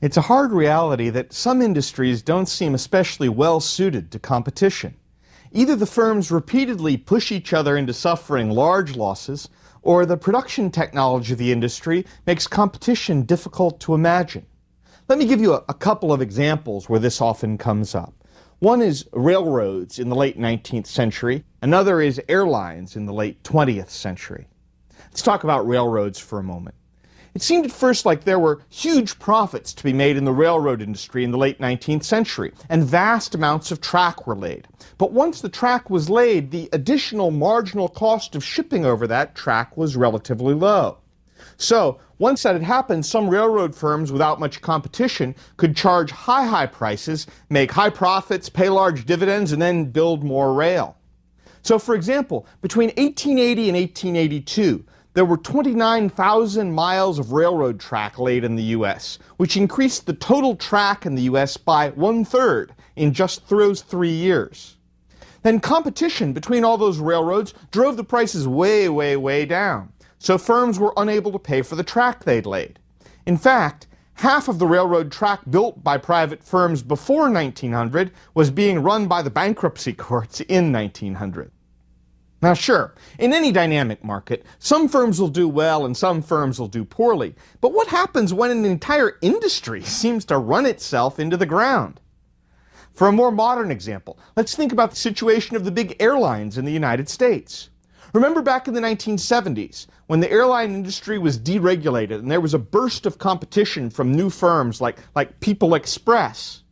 It's a hard reality that some industries don't seem especially well suited to competition. Either the firms repeatedly push each other into suffering large losses, or the production technology of the industry makes competition difficult to imagine. Let me give you a couple of examples where this often comes up. One is railroads in the late 19th century. Another is airlines in the late 20th century. Let's talk about railroads for a moment. It seemed at first like there were huge profits to be made in the railroad industry in the late 19th century, and vast amounts of track were laid. But once the track was laid, the additional marginal cost of shipping over that track was relatively low. So, once that had happened, some railroad firms without much competition could charge high prices, make high profits, pay large dividends, and then build more rail. So, for example, between 1880 and 1882, there were 29,000 miles of railroad track laid in the U.S., which increased the total track in the U.S. by 1/3 in just those 3 years. Then competition between all those railroads drove the prices way down, so firms were unable to pay for the track they'd laid. In fact, half of the railroad track built by private firms before 1900 was being run by the bankruptcy courts in 1900. Now sure, in any dynamic market, some firms will do well and some firms will do poorly. But what happens when an entire industry seems to run itself into the ground? For a more modern example, let's think about the situation of the big airlines in the United States. Remember back in the 1970s, when the airline industry was deregulated and there was a burst of competition from new firms like People Express.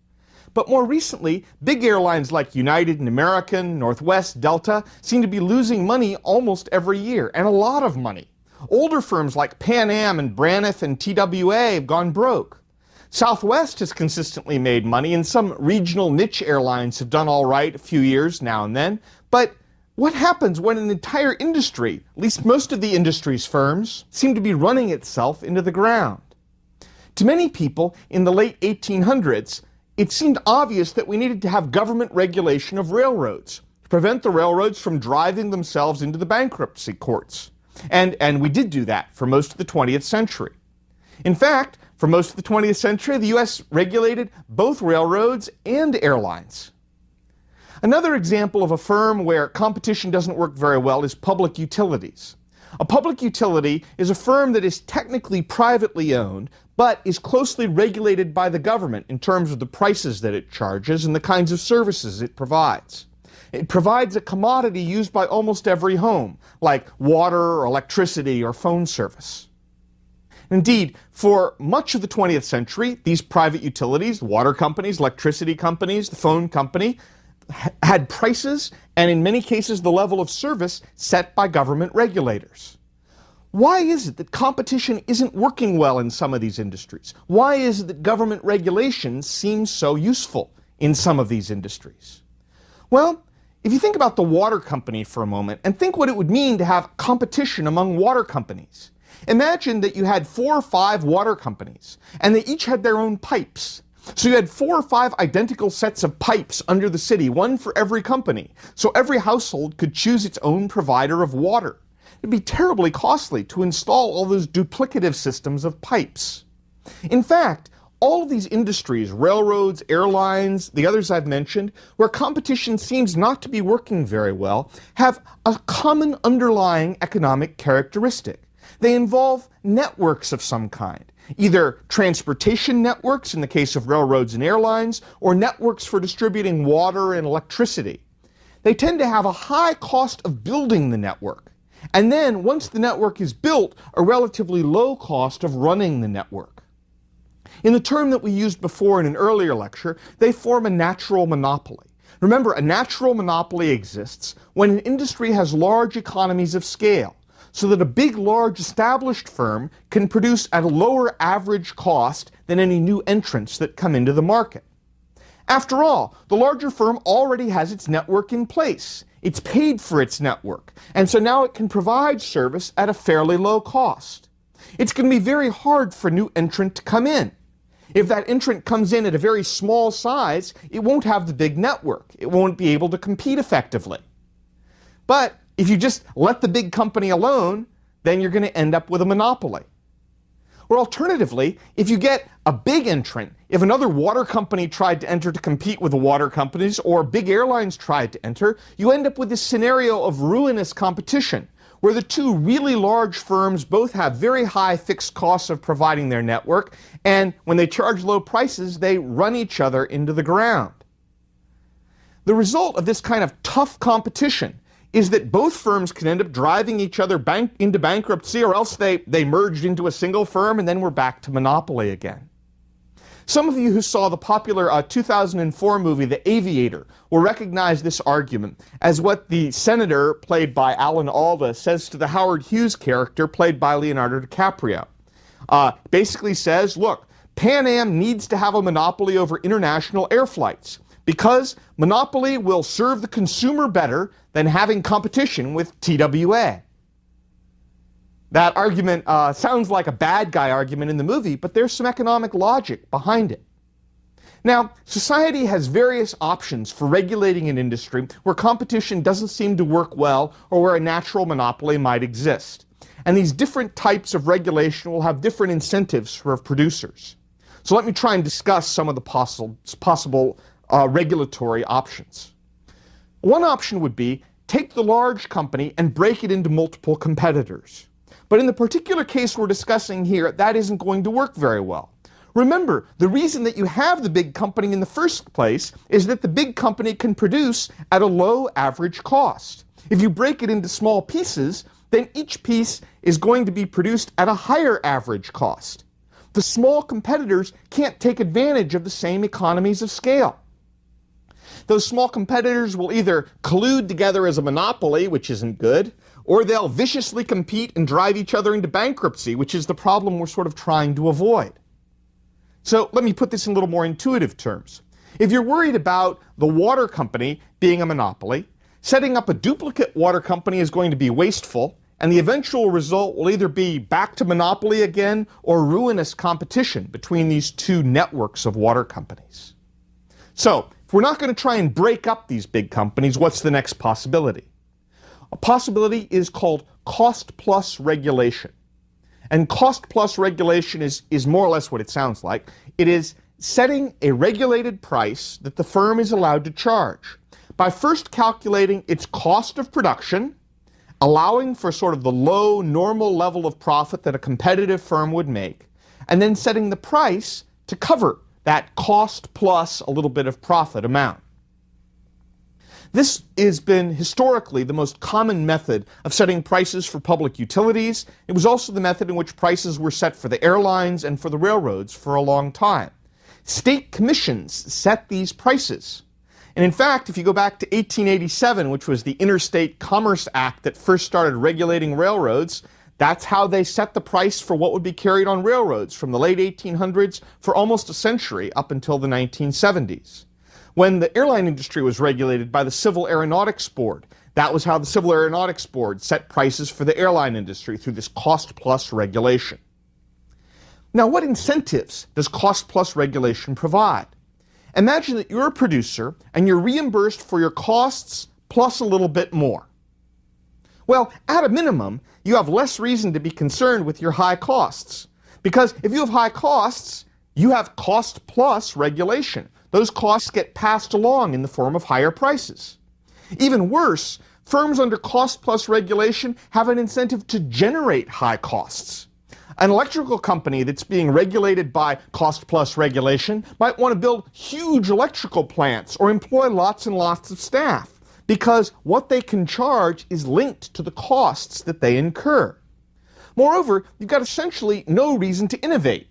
But more recently, big airlines like United and American, Northwest, Delta seem to be losing money almost every year, and a lot of money. Older firms like Pan Am and Braniff and TWA have gone broke. Southwest has consistently made money, and some regional niche airlines have done all right a few years now and then. But what happens when an entire industry, at least most of the industry's firms, seem to be running itself into the ground? To many people in the late 1800s, it seemed obvious that we needed to have government regulation of railroads to prevent the railroads from driving themselves into the bankruptcy courts. And we did do that for most of the 20th century. In fact, for most of the 20th century, the U.S. regulated both railroads and airlines. Another example of a firm where competition doesn't work very well is public utilities. A public utility is a firm that is technically privately owned, but is closely regulated by the government in terms of the prices that it charges and the kinds of services it provides. It provides a commodity used by almost every home, like water or electricity or phone service. Indeed, for much of the 20th century, these private utilities, water companies, electricity companies, the phone company, had prices and in many cases the level of service set by government regulators. Why is it that competition isn't working well in some of these industries? Why is it that government regulation seems so useful in some of these industries? Well, if you think about the water company for a moment and think what it would mean to have competition among water companies. Imagine that you had 4 or 5 water companies and they each had their own pipes. So you had 4 or 5 identical sets of pipes under the city, one for every company. So every household could choose its own provider of water. It'd be terribly costly to install all those duplicative systems of pipes. In fact, all of these industries, railroads, airlines, the others I've mentioned, where competition seems not to be working very well, have a common underlying economic characteristic. They involve networks of some kind. Either transportation networks in the case of railroads and airlines, or networks for distributing water and electricity. They tend to have a high cost of building the network, and then once the network is built, a relatively low cost of running the network. In the term that we used before in an earlier lecture, they form a natural monopoly. Remember, a natural monopoly exists when an industry has large economies of scale, so that a big, large established firm can produce at a lower average cost than any new entrants that come into the market. After all, the larger firm already has its network in place. It's paid for its network, and so now it can provide service at a fairly low cost. It's going to be very hard for a new entrant to come in. If that entrant comes in at a very small size, it won't have the big network. It won't be able to compete effectively. But if you just let the big company alone, then you're going to end up with a monopoly. Or alternatively, if you get a big entrant, if another water company tried to enter to compete with the water companies, or big airlines tried to enter, you end up with this scenario of ruinous competition, where the two really large firms both have very high fixed costs of providing their network, and when they charge low prices, they run each other into the ground. The result of this kind of tough competition is that both firms can end up driving each other into bankruptcy, or else they merged into a single firm and then we're back to monopoly again. Some of you who saw the popular 2004 movie The Aviator will recognize this argument as what the senator, played by Alan Alda, says to the Howard Hughes character, played by Leonardo DiCaprio. Basically says, look, Pan Am needs to have a monopoly over international air flights, because monopoly will serve the consumer better than having competition with TWA. That argument sounds like a bad guy argument in the movie, but there's some economic logic behind it. Now, society has various options for regulating an industry where competition doesn't seem to work well or where a natural monopoly might exist. And these different types of regulation will have different incentives for producers. So let me try and discuss some of the possible regulatory options. One option would be take the large company and break it into multiple competitors. But in the particular case we're discussing here, that isn't going to work very well. Remember, the reason that you have the big company in the first place is that the big company can produce at a low average cost. If you break it into small pieces, then each piece is going to be produced at a higher average cost. The small competitors can't take advantage of the same economies of scale. Those small competitors will either collude together as a monopoly, which isn't good, or they'll viciously compete and drive each other into bankruptcy, which is the problem we're sort of trying to avoid. So let me put this in a little more intuitive terms. If you're worried about the water company being a monopoly, setting up a duplicate water company is going to be wasteful, and the eventual result will either be back to monopoly again or ruinous competition between these two networks of water companies. So, if we're not going to try and break up these big companies, what's the next possibility? A possibility is called cost-plus regulation. And cost-plus regulation is more or less what it sounds like. It is setting a regulated price that the firm is allowed to charge by first calculating its cost of production, allowing for sort of the low normal level of profit that a competitive firm would make, and then setting the price to cover that cost plus a little bit of profit amount. This has been historically the most common method of setting prices for public utilities. It was also the method in which prices were set for the airlines and for the railroads for a long time. State commissions set these prices. And in fact, if you go back to 1887, which was the Interstate Commerce Act that first started regulating railroads, that's how they set the price for what would be carried on railroads from the late 1800s for almost a century up until the 1970s. When the airline industry was regulated by the Civil Aeronautics Board, that was how the Civil Aeronautics Board set prices for the airline industry through this cost-plus regulation. Now, what incentives does cost-plus regulation provide? Imagine that you're a producer and you're reimbursed for your costs plus a little bit more. Well, at a minimum, you have less reason to be concerned with your high costs. Because if you have high costs, you have cost-plus regulation. Those costs get passed along in the form of higher prices. Even worse, firms under cost-plus regulation have an incentive to generate high costs. An electrical company that's being regulated by cost-plus regulation might want to build huge electrical plants or employ lots and lots of staff, because what they can charge is linked to the costs that they incur. Moreover, you've got essentially no reason to innovate.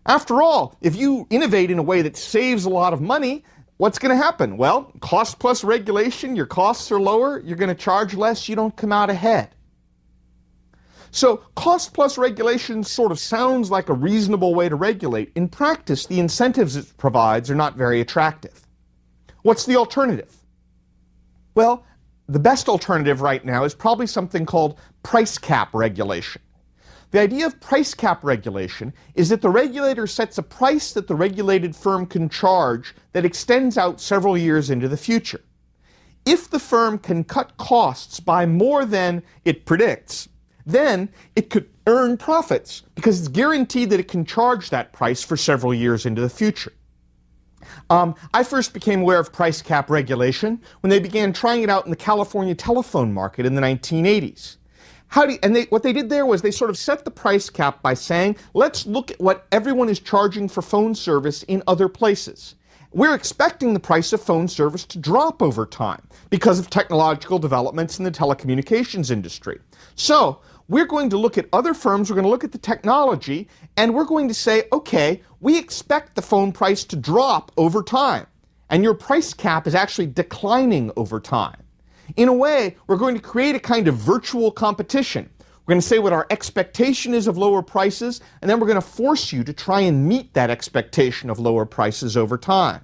After all, if you innovate in a way that saves a lot of money, what's going to happen? Well, cost plus regulation, your costs are lower, you're going to charge less, you don't come out ahead. So cost plus regulation sort of sounds like a reasonable way to regulate. In practice, the incentives it provides are not very attractive. What's the alternative? Well, the best alternative right now is probably something called price cap regulation. The idea of price cap regulation is that the regulator sets a price that the regulated firm can charge that extends out several years into the future. If the firm can cut costs by more than it predicts, then it could earn profits because it's guaranteed that it can charge that price for several years into the future. I first became aware of price cap regulation when they began trying it out in the California telephone market in the 1980s. What they did there was they sort of set the price cap by saying, let's look at what everyone is charging for phone service in other places. We're expecting the price of phone service to drop over time because of technological developments in the telecommunications industry. So we're going to look at other firms, we're going to look at the technology, and we're going to say, okay, we expect the phone price to drop over time, and your price cap is actually declining over time. In a way, we're going to create a kind of virtual competition. We're going to say what our expectation is of lower prices, and then we're going to force you to try and meet that expectation of lower prices over time.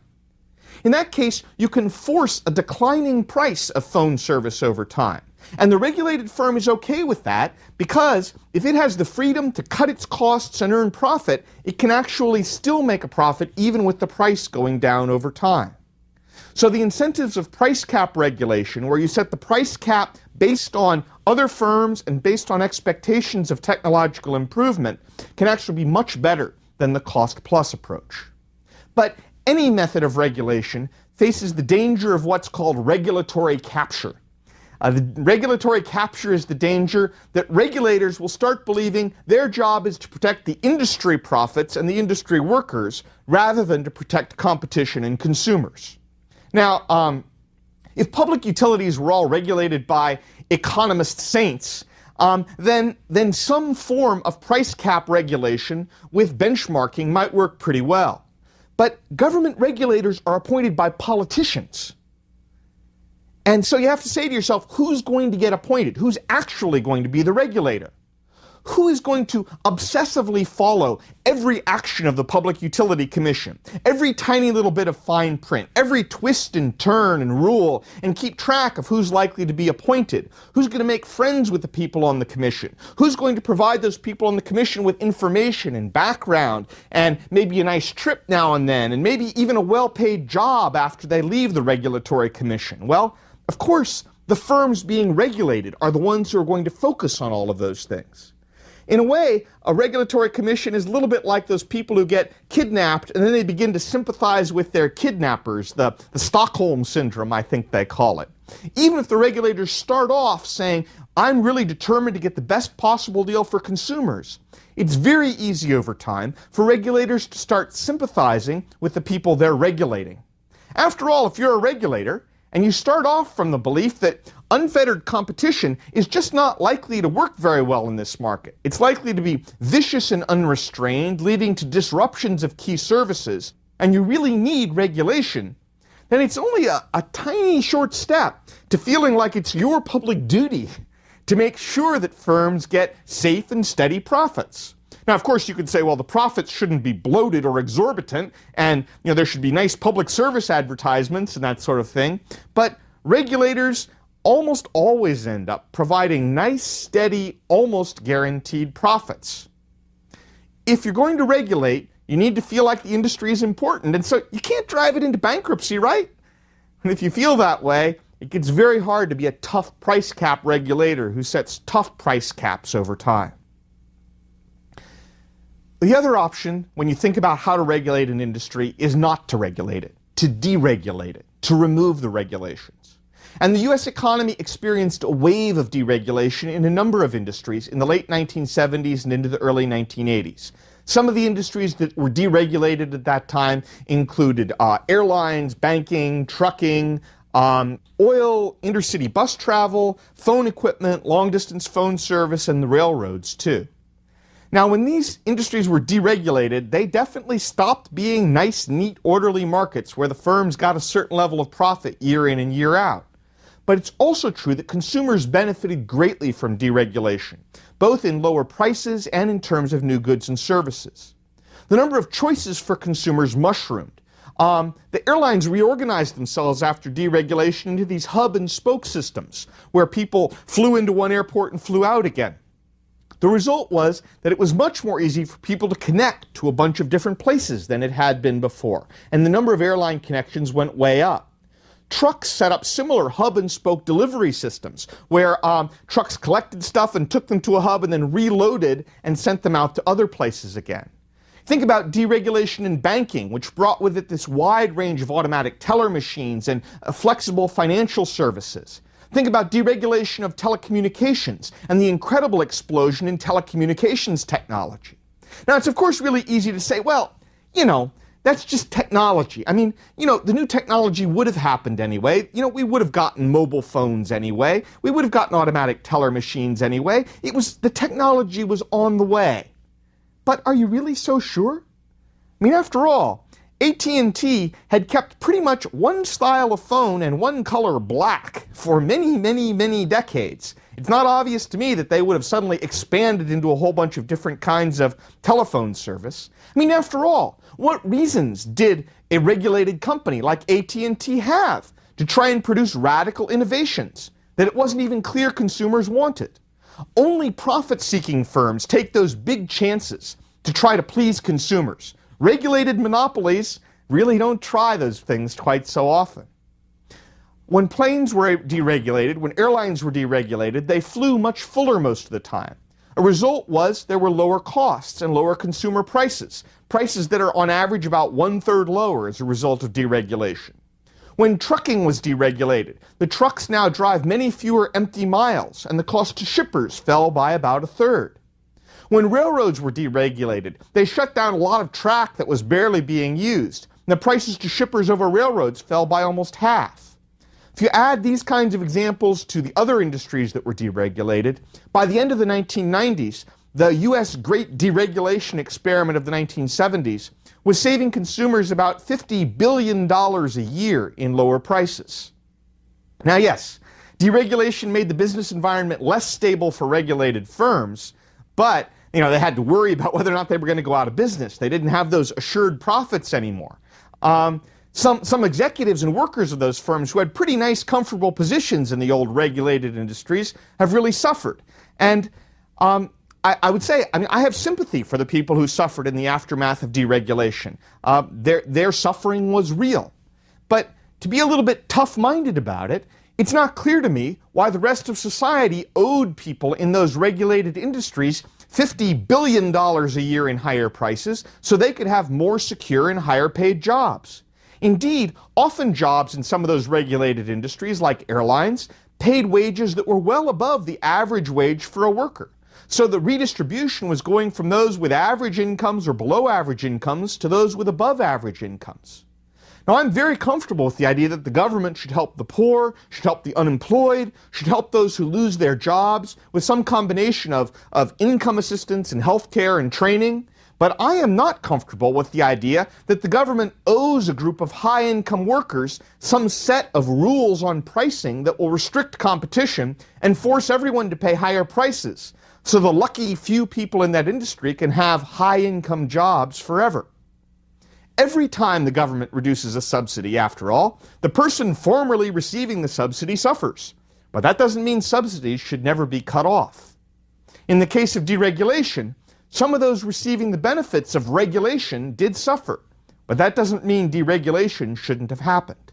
In that case, you can force a declining price of phone service over time. And the regulated firm is okay with that because if it has the freedom to cut its costs and earn profit, it can actually still make a profit even with the price going down over time. So the incentives of price cap regulation, where you set the price cap based on other firms and based on expectations of technological improvement, can actually be much better than the cost-plus approach. But any method of regulation faces the danger of what's called regulatory capture. The regulatory capture is the danger that regulators will start believing their job is to protect the industry profits and the industry workers rather than to protect competition and consumers. Now, if public utilities were all regulated by economist saints, then some form of price cap regulation with benchmarking might work pretty well. But government regulators are appointed by politicians. And so you have to say to yourself, who's going to get appointed? Who's actually going to be the regulator? Who is going to obsessively follow every action of the Public Utility Commission, every tiny little bit of fine print, every twist and turn and rule, and keep track of who's likely to be appointed? Who's going to make friends with the people on the commission? Who's going to provide those people on the commission with information and background and maybe a nice trip now and then, and maybe even a well-paid job after they leave the regulatory commission? Well, of course, the firms being regulated are the ones who are going to focus on all of those things. In a way, a regulatory commission is a little bit like those people who get kidnapped and then they begin to sympathize with their kidnappers, the Stockholm Syndrome, I think they call it. Even if the regulators start off saying, I'm really determined to get the best possible deal for consumers, it's very easy over time for regulators to start sympathizing with the people they're regulating. After all, if you're a regulator, and you start off from the belief that unfettered competition is just not likely to work very well in this market. It's likely to be vicious and unrestrained, leading to disruptions of key services, and you really need regulation, then it's only a tiny short step to feeling like it's your public duty to make sure that firms get safe and steady profits. Now, of course, you could say, well, the profits shouldn't be bloated or exorbitant, and there should be nice public service advertisements and that sort of thing. But regulators almost always end up providing nice, steady, almost guaranteed profits. If you're going to regulate, you need to feel like the industry is important, and so you can't drive it into bankruptcy, right? And if you feel that way, it gets very hard to be a tough price cap regulator who sets tough price caps over time. The other option, when you think about how to regulate an industry, is not to regulate it, to deregulate it, to remove the regulations. And the U.S. economy experienced a wave of deregulation in a number of industries in the late 1970s and into the early 1980s. Some of the industries that were deregulated at that time included airlines, banking, trucking, oil, intercity bus travel, phone equipment, long-distance phone service, and the railroads, too. Now, when these industries were deregulated, they definitely stopped being nice, neat, orderly markets where the firms got a certain level of profit year in and year out. But it's also true that consumers benefited greatly from deregulation, both in lower prices and in terms of new goods and services. The number of choices for consumers mushroomed. The airlines reorganized themselves after deregulation into these hub and spoke systems, where people flew into one airport and flew out again. The result was that it was much more easy for people to connect to a bunch of different places than it had been before, and the number of airline connections went way up. Trucks set up similar hub-and-spoke delivery systems where trucks collected stuff and took them to a hub and then reloaded and sent them out to other places again. Think about deregulation in banking, which brought with it this wide range of automatic teller machines and flexible financial services. Think about deregulation of telecommunications and the incredible explosion in telecommunications technology. Now, it's of course really easy to say, well, that's just technology. I mean, the new technology would have happened anyway. We would have gotten mobile phones anyway. We would have gotten automatic teller machines anyway. The technology was on the way. But are you really so sure? I mean, after all, AT&T had kept pretty much one style of phone and one color black for many, many, many decades. It's not obvious to me that they would have suddenly expanded into a whole bunch of different kinds of telephone service. I mean, after all, what reasons did a regulated company like AT&T have to try and produce radical innovations that it wasn't even clear consumers wanted? Only profit-seeking firms take those big chances to try to please consumers. Regulated monopolies really don't try those things quite so often. When planes were deregulated, when airlines were deregulated, they flew much fuller most of the time. A result was there were lower costs and lower consumer prices, prices that are on average about 1/3 lower as a result of deregulation. When trucking was deregulated, the trucks now drive many fewer empty miles, and the cost to shippers fell by about 1/3. When railroads were deregulated, they shut down a lot of track that was barely being used, and the prices to shippers over railroads fell by almost half. If you add these kinds of examples to the other industries that were deregulated, by the end of the 1990s, the US Great Deregulation experiment of the 1970s was saving consumers about $50 billion a year in lower prices. Now, yes, deregulation made the business environment less stable for regulated firms, but they had to worry about whether or not they were going to go out of business. They didn't have those assured profits anymore. Some executives and workers of those firms who had pretty nice, comfortable positions in the old regulated industries have really suffered. And I would say, I have sympathy for the people who suffered in the aftermath of deregulation. Their suffering was real. But to be a little bit tough-minded about it, it's not clear to me why the rest of society owed people in those regulated industries $50 billion a year in higher prices so they could have more secure and higher-paid jobs. Indeed, often jobs in some of those regulated industries, like airlines, paid wages that were well above the average wage for a worker. So the redistribution was going from those with average incomes or below average incomes to those with above average incomes. Now, I'm very comfortable with the idea that the government should help the poor, should help the unemployed, should help those who lose their jobs with some combination of income assistance and health care and training. But I am not comfortable with the idea that the government owes a group of high-income workers some set of rules on pricing that will restrict competition and force everyone to pay higher prices, so the lucky few people in that industry can have high-income jobs forever. Every time the government reduces a subsidy, after all, the person formerly receiving the subsidy suffers. But that doesn't mean subsidies should never be cut off. In the case of deregulation, some of those receiving the benefits of regulation did suffer, but that doesn't mean deregulation shouldn't have happened.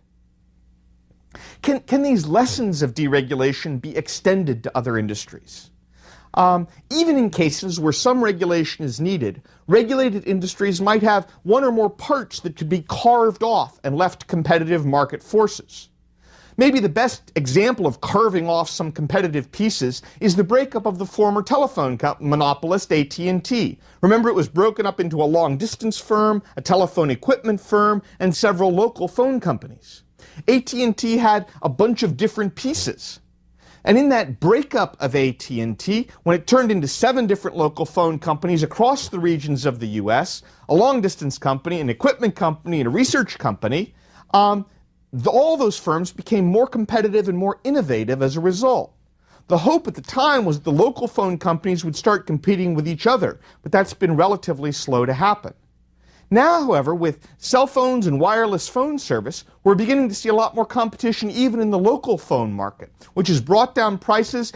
Can these lessons of deregulation be extended to other industries? Even in cases where some regulation is needed, regulated industries might have one or more parts that could be carved off and left to competitive market forces. Maybe the best example of carving off some competitive pieces is the breakup of the former telephone monopolist AT&T. Remember, it was broken up into a long-distance firm, a telephone equipment firm, and several local phone companies. AT&T had a bunch of different pieces. And in that breakup of AT&T, when it turned into 7 different local phone companies across the regions of the US, a long-distance company, an equipment company, and a research company, all those firms became more competitive and more innovative as a result. The hope at the time was that the local phone companies would start competing with each other, but that's been relatively slow to happen. Now, however, with cell phones and wireless phone service, we're beginning to see a lot more competition even in the local phone market, which has brought down prices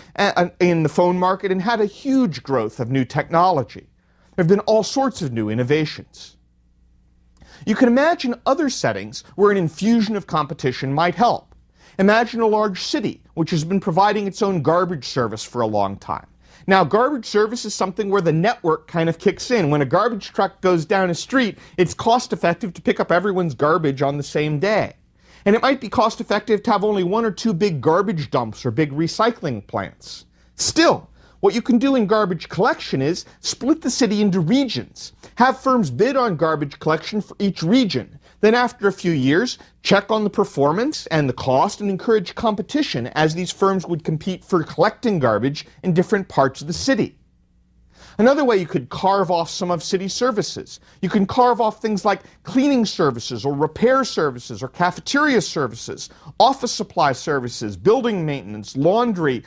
in the phone market and had a huge growth of new technology. There have been all sorts of new innovations. You can imagine other settings where an infusion of competition might help. Imagine a large city which has been providing its own garbage service for a long time. Now, garbage service is something where the network kind of kicks in. When a garbage truck goes down a street, it's cost effective to pick up everyone's garbage on the same day. And it might be cost effective to have only one or two big garbage dumps or big recycling plants. Still, what you can do in garbage collection is split the city into regions. Have firms bid on garbage collection for each region. Then after a few years, check on the performance and the cost and encourage competition as these firms would compete for collecting garbage in different parts of the city. Another way you could carve off some of city services. You can carve off things like cleaning services or repair services or cafeteria services, office supply services, building maintenance, laundry,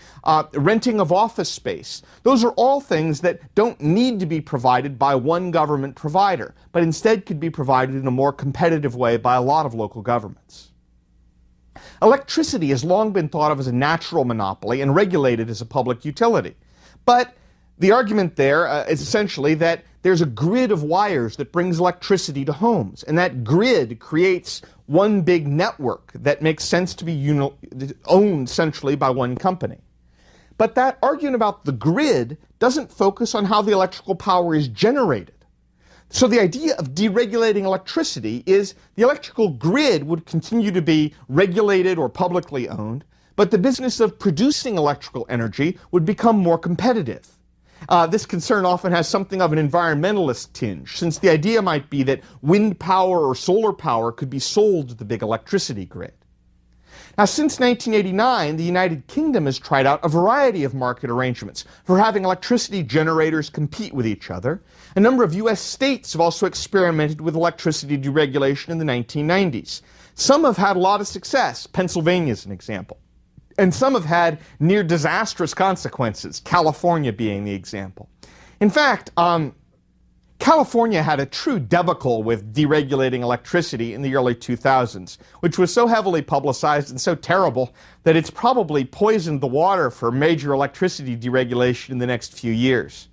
renting of office space. Those are all things that don't need to be provided by one government provider, but instead could be provided in a more competitive way by a lot of local governments. Electricity has long been thought of as a natural monopoly and regulated as a public utility. But the argument there is essentially that there's a grid of wires that brings electricity to homes, and that grid creates one big network that makes sense to be owned centrally by one company. But that argument about the grid doesn't focus on how the electrical power is generated. So the idea of deregulating electricity is the electrical grid would continue to be regulated or publicly owned, but the business of producing electrical energy would become more competitive. This concern often has something of an environmentalist tinge, since the idea might be that wind power or solar power could be sold to the big electricity grid. Now, since 1989, the United Kingdom has tried out a variety of market arrangements for having electricity generators compete with each other. A number of U.S. states have also experimented with electricity deregulation in the 1990s. Some have had a lot of success. Pennsylvania is an example. And some have had near disastrous consequences, California being the example. In fact, California had a true debacle with deregulating electricity in the early 2000s, which was so heavily publicized and so terrible that it's probably poisoned the water for major electricity deregulation in the next few years.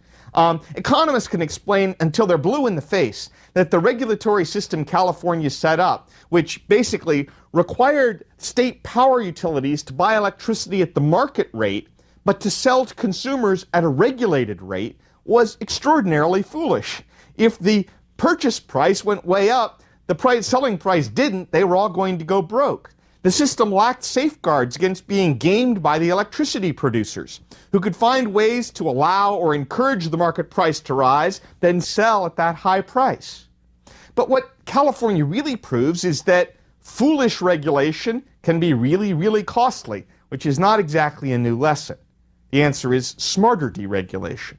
Economists can explain until they're blue in the face that the regulatory system California set up, which basically required state power utilities to buy electricity at the market rate, but to sell to consumers at a regulated rate, was extraordinarily foolish. If the purchase price went way up, the selling price didn't, they were all going to go broke. The system lacked safeguards against being gamed by the electricity producers, who could find ways to allow or encourage the market price to rise, then sell at that high price. But what California really proves is that foolish regulation can be really, really costly, which is not exactly a new lesson. The answer is smarter deregulation.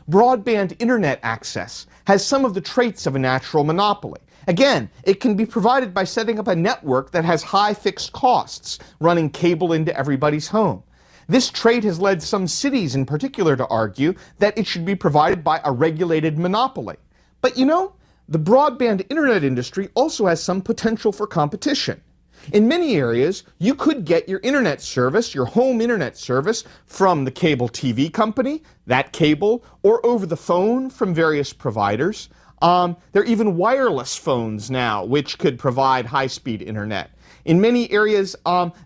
Broadband internet access has some of the traits of a natural monopoly. Again, it can be provided by setting up a network that has high fixed costs, running cable into everybody's home. This trait has led some cities in particular to argue that it should be provided by a regulated monopoly. But you know, the broadband internet industry also has some potential for competition. In many areas, you could get your internet service, your home internet service, from the cable TV company, that cable, or over the phone from various providers. There are even wireless phones now which could provide high-speed internet. In many areas,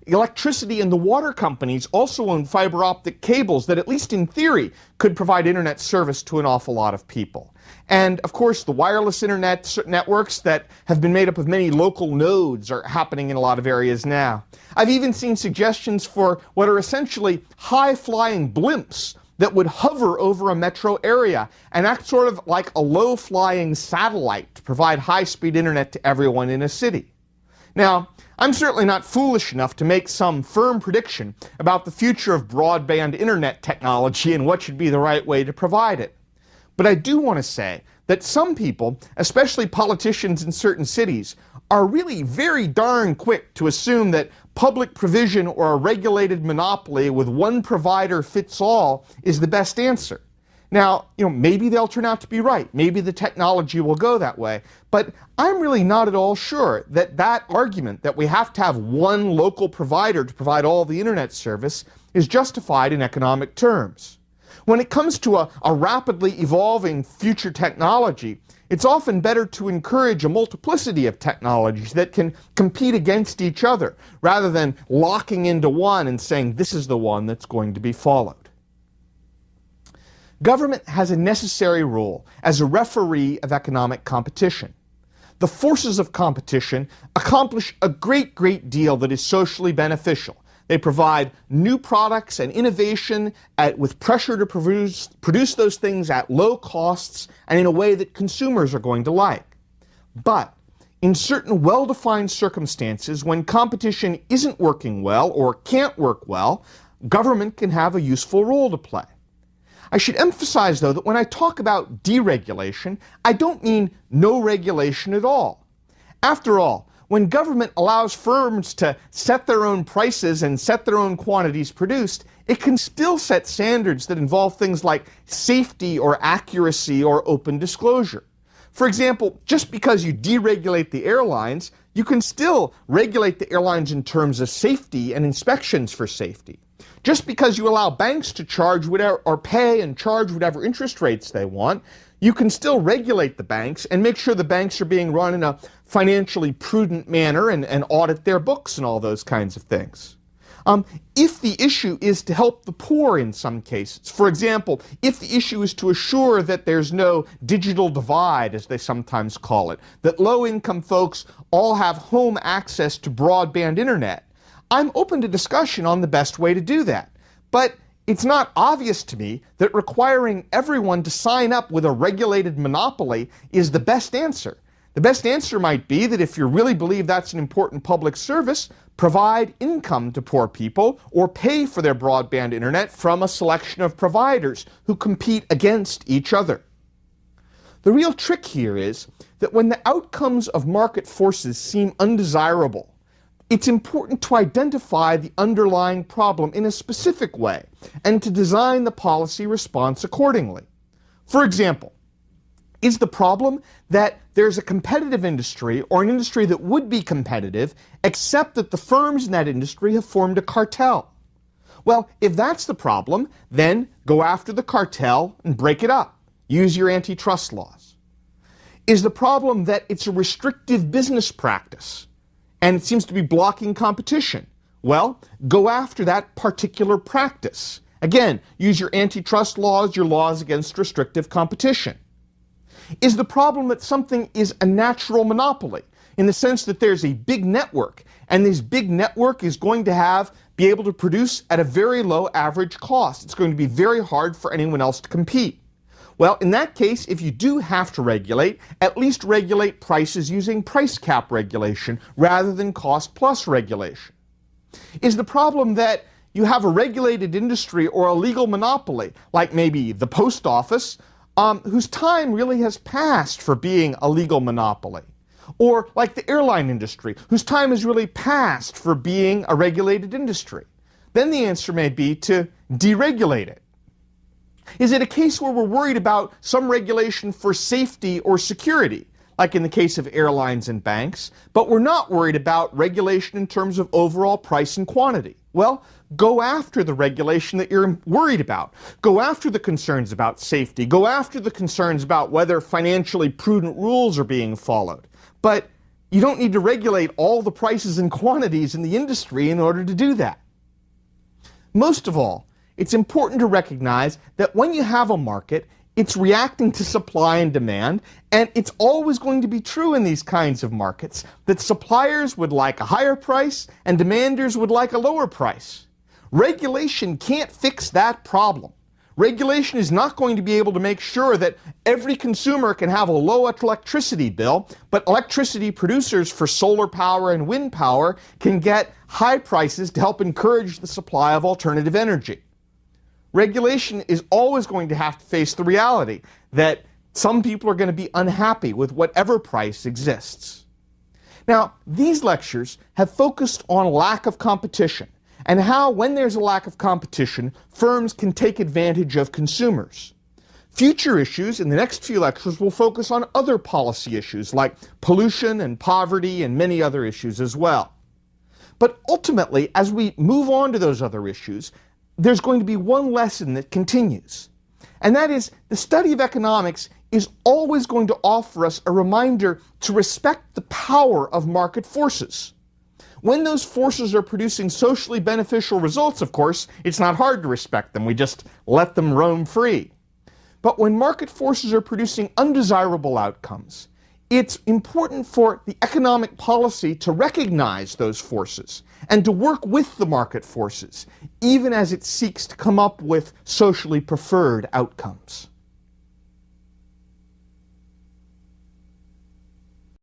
electricity and the water companies also own fiber optic cables that, at least in theory, could provide internet service to an awful lot of people. And, of course, the wireless internet networks that have been made up of many local nodes are happening in a lot of areas now. I've even seen suggestions for what are essentially high-flying blimps that would hover over a metro area and act sort of like a low-flying satellite to provide high-speed internet to everyone in a city. Now, I'm certainly not foolish enough to make some firm prediction about the future of broadband internet technology and what should be the right way to provide it. But I do want to say that some people, especially politicians in certain cities, are really very darn quick to assume that public provision or a regulated monopoly with one provider fits all is the best answer. Now, maybe they'll turn out to be right. Maybe the technology will go that way. But I'm really not at all sure that that argument that we have to have one local provider to provide all the internet service is justified in economic terms. When it comes to a rapidly evolving future technology, it's often better to encourage a multiplicity of technologies that can compete against each other, rather than locking into one and saying this is the one that's going to be followed. Government has a necessary role as a referee of economic competition. The forces of competition accomplish a great deal that is socially beneficial. They provide new products and innovation with pressure to produce those things at low costs and in a way that consumers are going to like. But in certain well-defined circumstances, when competition isn't working well or can't work well, government can have a useful role to play. I should emphasize, though, that when I talk about deregulation, I don't mean no regulation at all. After all, when government allows firms to set their own prices and set their own quantities produced, it can still set standards that involve things like safety or accuracy or open disclosure. For example, just because you deregulate the airlines, you can still regulate the airlines in terms of safety and inspections for safety. Just because you allow banks to charge whatever, or pay and charge whatever interest rates they want, you can still regulate the banks and make sure the banks are being run in a financially prudent manner and audit their books and all those kinds of things. If the issue is to help the poor in some cases, for example, if the issue is to assure that there's no digital divide, as they sometimes call it, that low-income folks all have home access to broadband internet, I'm open to discussion on the best way to do that. But it's not obvious to me that requiring everyone to sign up with a regulated monopoly is the best answer. The best answer might be that if you really believe that's an important public service, provide income to poor people or pay for their broadband internet from a selection of providers who compete against each other. The real trick here is that when the outcomes of market forces seem undesirable, it's important to identify the underlying problem in a specific way and to design the policy response accordingly. For example, is the problem that there's a competitive industry or an industry that would be competitive except that the firms in that industry have formed a cartel? Well, if that's the problem, then go after the cartel and break it up. Use your antitrust laws. Is the problem that it's a restrictive business practice and it seems to be blocking competition? Well, go after that particular practice. Again, use your antitrust laws, your laws against restrictive competition. Is the problem that something is a natural monopoly, in the sense that there's a big network, and this big network is going to be able to produce at a very low average cost? It's going to be very hard for anyone else to compete. Well, in that case, if you do have to regulate, at least regulate prices using price cap regulation rather than cost plus regulation. Is the problem that you have a regulated industry or a legal monopoly, like maybe the post office, whose time really has passed for being a legal monopoly? Or like the airline industry, whose time has really passed for being a regulated industry? Then the answer may be to deregulate it. Is it a case where we're worried about some regulation for safety or security, like in the case of airlines and banks, but we're not worried about regulation in terms of overall price and quantity? Well, go after the regulation that you're worried about. Go after the concerns about safety. Go after the concerns about whether financially prudent rules are being followed. But you don't need to regulate all the prices and quantities in the industry in order to do that. Most of all, it's important to recognize that when you have a market, it's reacting to supply and demand, and it's always going to be true in these kinds of markets that suppliers would like a higher price and demanders would like a lower price. Regulation can't fix that problem. Regulation is not going to be able to make sure that every consumer can have a low electricity bill, but electricity producers for solar power and wind power can get high prices to help encourage the supply of alternative energy. Regulation is always going to have to face the reality that some people are going to be unhappy with whatever price exists. Now, these lectures have focused on lack of competition and how, when there's a lack of competition, firms can take advantage of consumers. Future issues in the next few lectures will focus on other policy issues like pollution and poverty and many other issues as well. But ultimately, as we move on to those other issues, there's going to be one lesson that continues. And that is, the study of economics is always going to offer us a reminder to respect the power of market forces. When those forces are producing socially beneficial results, of course, it's not hard to respect them. We just let them roam free. But when market forces are producing undesirable outcomes, it's important for the economic policy to recognize those forces and to work with the market forces, even as it seeks to come up with socially preferred outcomes.